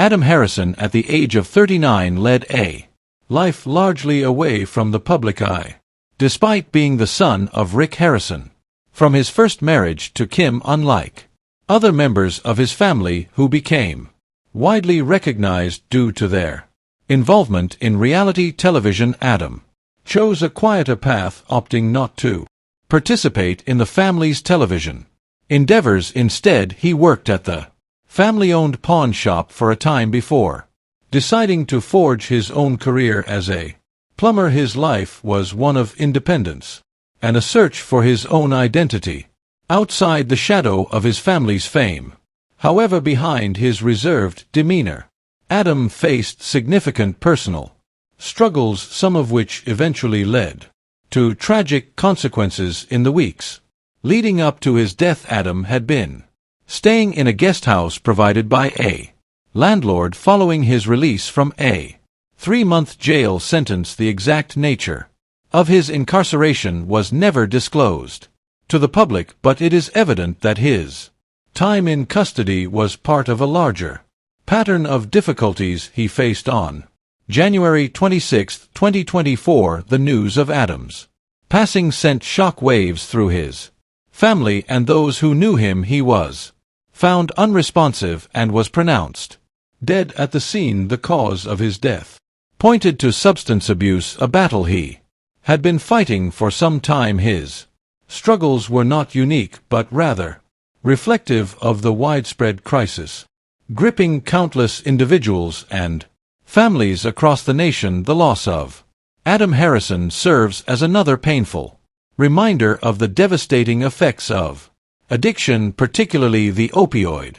Adam Harrison at the age of 39 led a life largely away from the public eye. Despite being the son of Rick Harrison from his first marriage to Kim, unlike other members of his family who became widely recognized due to their involvement in reality television, Adam chose a quieter path, opting not to participate in the family's television endeavors. Instead, he worked at the family-owned pawn shop for a time before deciding to forge his own career as a plumber. His life was one of independence and a search for his own identity outside the shadow of his family's fame. However, behind his reserved demeanor, Adam faced significant personal struggles, some of which eventually led to tragic consequences. In the weeks leading up to his death, Adam had been staying in a guest house provided by a landlord following his release from a 3-month jail sentence. The exact nature of his incarceration was never disclosed to the public, but it is evident that his time in custody was part of a larger pattern of difficulties he faced. On January 26, 2024, the news of Adam's passing sent shock waves through his family and those who knew him. He was found unresponsive and was pronounced dead at the scene. The cause of his death pointed to substance abuse, a battle he had been fighting for some time. His struggles were not unique, but rather reflective of the widespread crisis gripping countless individuals and families across the nation. The loss of Adam Harrison serves as another painful reminder of the devastating effects of addiction, particularly the opioid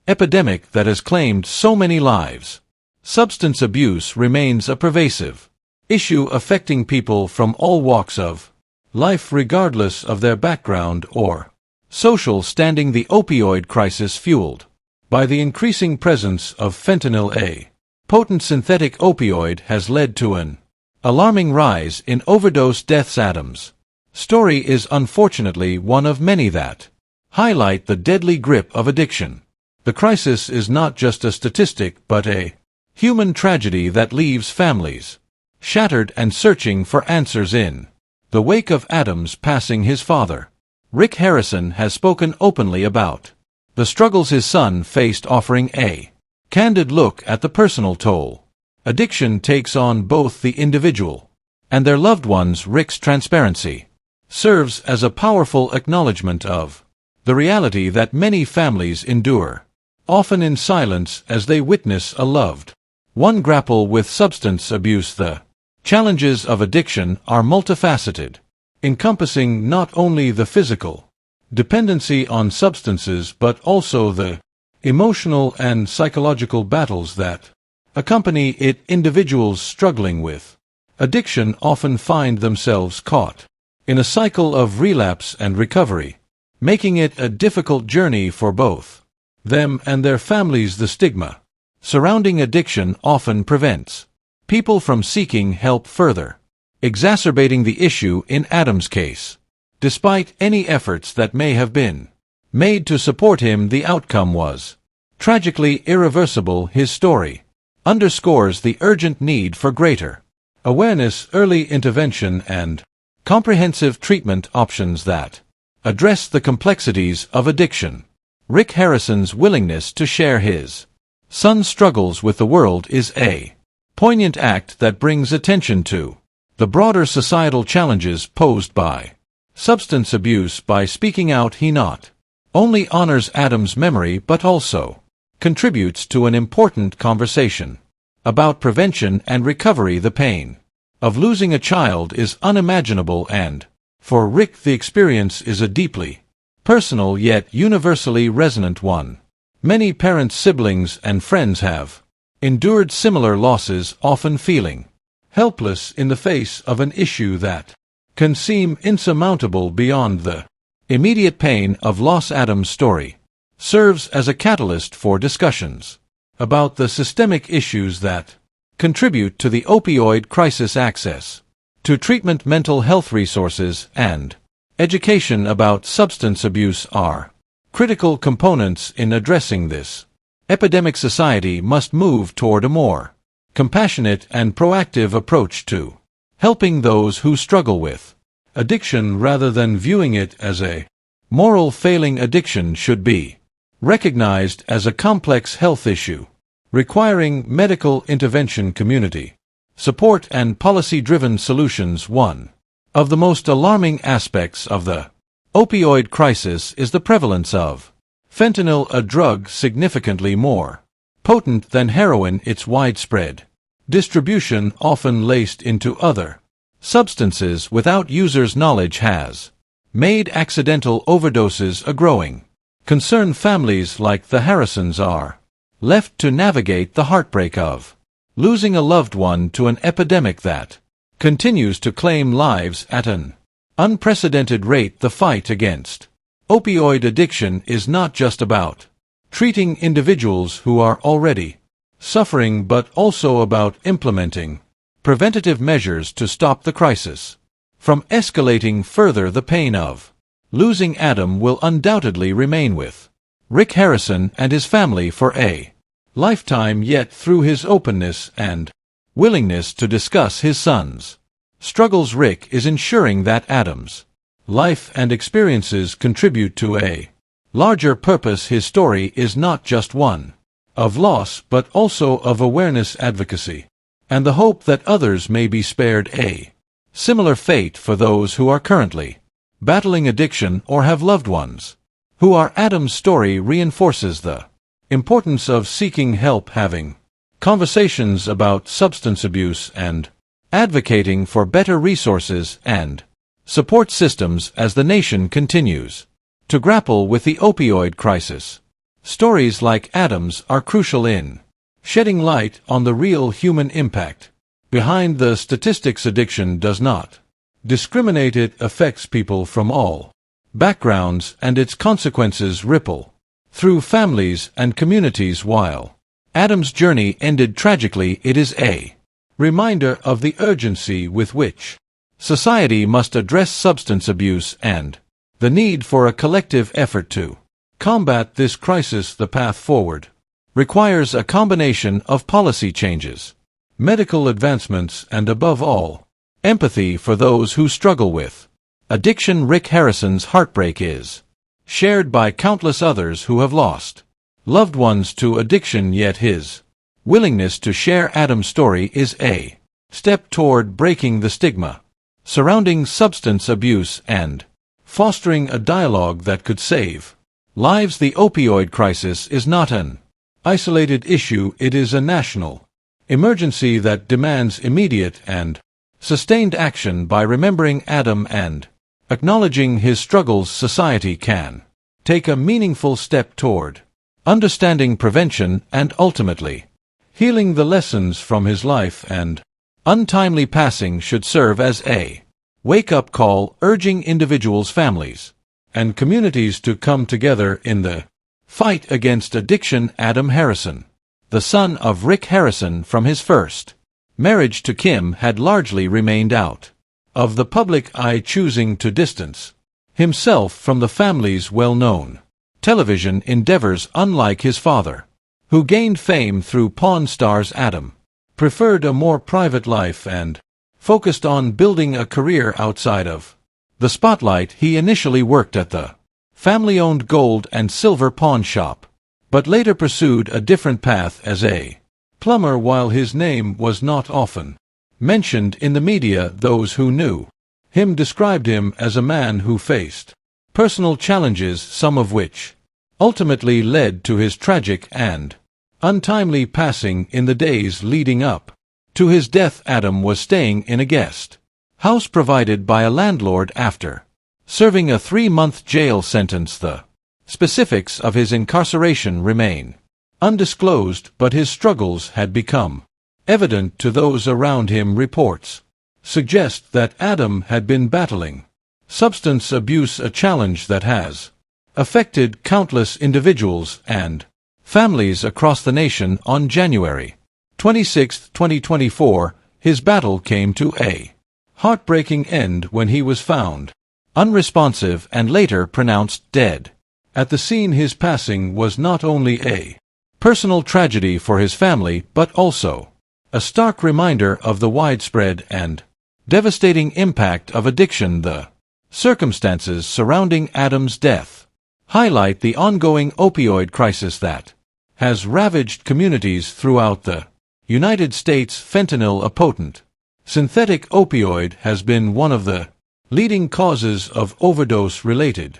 epidemic that has claimed so many lives. Substance abuse remains a pervasive issue affecting people from all walks of life, regardless of their background or social standing. The opioid crisis, fueled by the increasing presence of fentanyl, a potent synthetic opioid, has led to an alarming rise in overdose deaths. Adam's story is unfortunately one of many that highlight the deadly grip of addiction. The crisis is not just a statistic, but a human tragedy that leaves families shattered and searching for answers. In the wake of Adam's passing, his father, Rick Harrison, has spoken openly about the struggles his son faced, offering a candid look at the personal toll addiction takes on both the individual and their loved ones. Rick's transparency serves as a powerful acknowledgement of the reality that many families endure, often in silence, as they witness a loved one grapple with substance abuse. The challenges of addiction are multifaceted, encompassing not only the physical dependency on substances but also the emotional and psychological battles that accompany it. Individuals struggling with addiction often find themselves caught in a cycle of relapse and recovery, making it a difficult journey for both them and their families. The stigma surrounding addiction often prevents people from seeking help, further exacerbating the issue. In Adam's case, despite any efforts that may have been made to support him, the outcome was tragically irreversible. His story underscores the urgent need for greater awareness, early intervention, and comprehensive treatment options that address the complexities of addiction. Rick Harrison's willingness to share his son's struggles with the world is a poignant act that brings attention to the broader societal challenges posed by substance abuse. By speaking out, he not only honors Adam's memory but also contributes to an important conversation about prevention and recovery. The pain of losing a child is unimaginable, and for Rick the experience is a deeply personal yet universally resonant one. Many parents, siblings, and friends have endured similar losses, often feeling helpless in the face of an issue that can seem insurmountable beyond the immediate pain of loss. Adam's story serves as a catalyst for discussions about the systemic issues that contribute to the opioid crisis. Access to treatment, mental health resources, and education about substance abuse are critical components in addressing this epidemic society must move toward a more compassionate and proactive approach to helping those who struggle with addiction rather than viewing it as a moral failing. Addiction should be recognized as a complex health issue, requiring medical intervention, community support, and policy-driven solutions. One of the most alarming aspects of the opioid crisis is the prevalence of fentanyl, a drug significantly more potent than heroin. Its widespread distribution, often laced into other substances without users' knowledge, has made accidental overdoses a growing concern. Families like the Harrisons are left to navigate the heartbreak of losing a loved one to an epidemic that continues to claim lives at an unprecedented rate. The fight against opioid addiction is not just about treating individuals who are already suffering, but also about implementing preventative measures to stop the crisis from escalating further. The pain of losing Adam will undoubtedly remain with Rick Harrison and his family for a lifetime, yet through his openness and willingness to discuss his son's struggles, Rick is ensuring that Adam's life and experiences contribute to a larger purpose. His story is not just one of loss, but also of awareness, advocacy, and the hope that others may be spared a similar fate. For those who are currently battling addiction or have loved ones who are, Adam's story reinforces the importance of seeking help, having conversations about substance abuse, and advocating for better resources and support systems as the nation continues to grapple with the opioid crisis. Stories like Adam's are crucial in shedding light on the real human impact behind the statistics. Addiction does not discriminate. It affects people from all backgrounds, and its consequences ripple through families and communities. While Adam's journey ended tragically, it is a reminder of the urgency with which society must address substance abuse and the need for a collective effort to combat this crisis. The path forward requires a combination of policy changes, medical advancements, and above all, empathy for those who struggle with addiction. Rick Harrison's heartbreak is shared by countless others who have lost loved ones to addiction, yet his willingness to share Adam's story is a step toward breaking the stigma surrounding substance abuse and fostering a dialogue that could save lives. The opioid crisis is not an isolated issue, it is a national emergency that demands immediate and sustained action. By remembering Adam and acknowledging his struggles, society can take a meaningful step toward understanding prevention and ultimately healing. The lessons from his life and untimely passing should serve as a wake-up call, urging individuals, families, and communities to come together in the fight against addiction. Adam Harrison, the son of Rick Harrison from his first marriage to Kim, had largely remained out of the public eye, choosing to distance himself from the family's well-known television endeavors. Unlike his father, who gained fame through Pawn Stars, Adam preferred a more private life and focused on building a career outside of the spotlight. He initially worked at the family-owned gold and silver pawn shop, but later pursued a different path as a plumber. While his name was not often mentioned in the media, those who knew him described him as a man who faced personal challenges, some of which ultimately led to his tragic and untimely passing. In the days leading up to his death, Adam was staying in a guest house provided by a landlord after serving a 3-month jail sentence. The specifics of his incarceration remain undisclosed, but his struggles had become evident to those around him. Reports suggest that Adam had been battling substance abuse, a challenge that has affected countless individuals and families across the nation. On January 26, 2024, his battle came to a heartbreaking end when he was found unresponsive and later pronounced dead. At the scene, his passing was not only a personal tragedy for his family, but also a stark reminder of the widespread and devastating impact of addiction. The circumstances surrounding Adam's death highlight the ongoing opioid crisis that has ravaged communities throughout the United States. Fentanyl, a potent synthetic opioid, has been one of the leading causes of overdose-related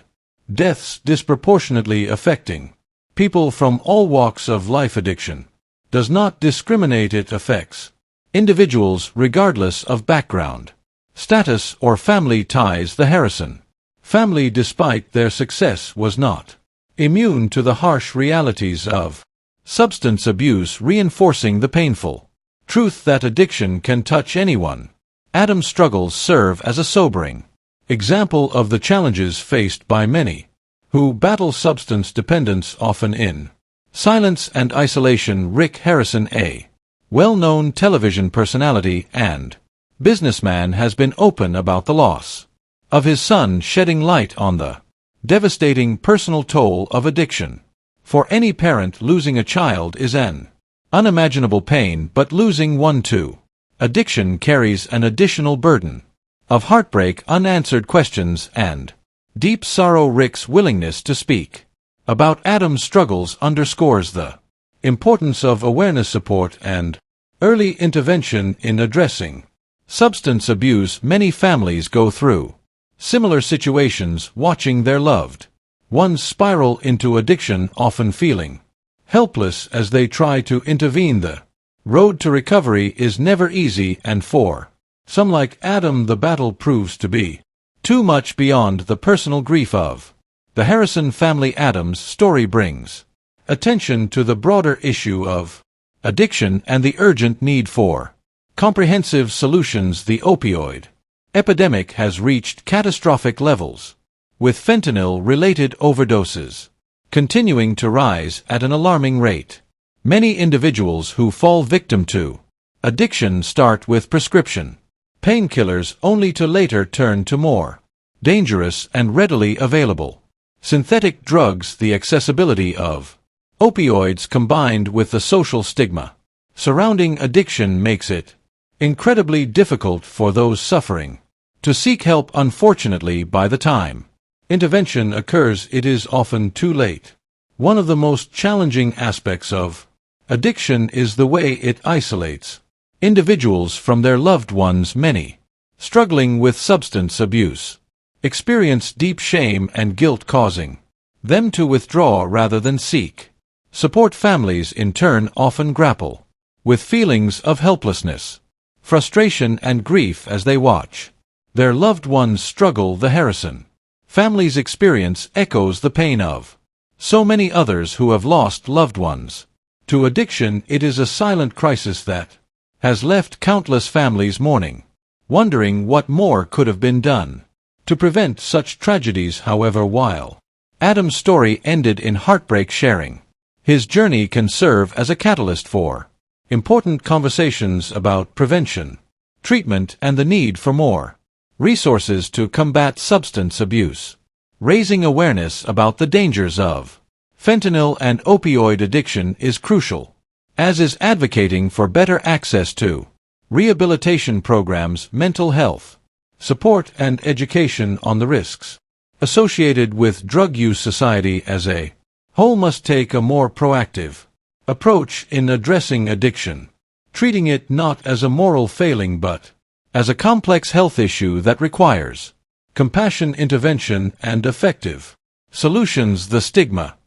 deaths, disproportionately affecting people from all walks of life. Addiction does not discriminate. It affects individuals regardless of background, status, or family ties. The Harrison family, despite their success, was not immune to the harsh realities of substance abuse, reinforcing the painful truth that addiction can touch anyone. Adam's struggles serve as a sobering example of the challenges faced by many who battle substance dependence, often in silence and isolation. Rick Harrison, a well-known television personality and businessman, has been open about the loss of his son, shedding light on the devastating personal toll of addiction. For any parent, losing a child is an unimaginable pain, but losing one to addiction carries an additional burden of heartbreak, unanswered questions, and deep sorrow. Rick's willingness to speak about Adam's struggles underscores the importance of awareness, support, and early intervention in addressing substance abuse. Many families go through similar situations, watching their loved ones spiral into addiction, often feeling helpless as they try to intervene. The road to recovery is never easy, and for some, like Adam, the battle proves to be too much beyond the personal grief of the Harrison family. Adam's story brings attention to the broader issue of addiction and the urgent need for comprehensive solutions. The opioid epidemic has reached catastrophic levels, with fentanyl-related overdoses continuing to rise at an alarming rate. Many individuals who fall victim to addiction start with prescription painkillers, only to later turn to more dangerous and readily available synthetic drugs. The accessibility of opioids, combined with the social stigma surrounding addiction, makes it incredibly difficult for those suffering to seek help. Unfortunately, by the time intervention occurs, it is often too late. One of the most challenging aspects of addiction is the way it isolates individuals from their loved ones. Many struggling with substance abuse experience deep shame and guilt, causing them to withdraw rather than seek support. Families, in turn, often grapple with feelings of helplessness, frustration, and grief as they watch their loved ones struggle. The Harrison family's experience echoes the pain of so many others who have lost loved ones to addiction. It is a silent crisis that has left countless families mourning, wondering what more could have been done to prevent such tragedies. However, while Adam's story ended in heartbreak, sharing his journey can serve as a catalyst for important conversations about prevention, treatment, and the need for more resources to combat substance abuse. Raising awareness about the dangers of fentanyl and opioid addiction is crucial, as is advocating for better access to rehabilitation programs, mental health support, and education on the risks associated with drug use. Society as a whole must take a more proactive approach in addressing addiction, treating it not as a moral failing but as a complex health issue that requires compassion, intervention, and effective solutions. The stigma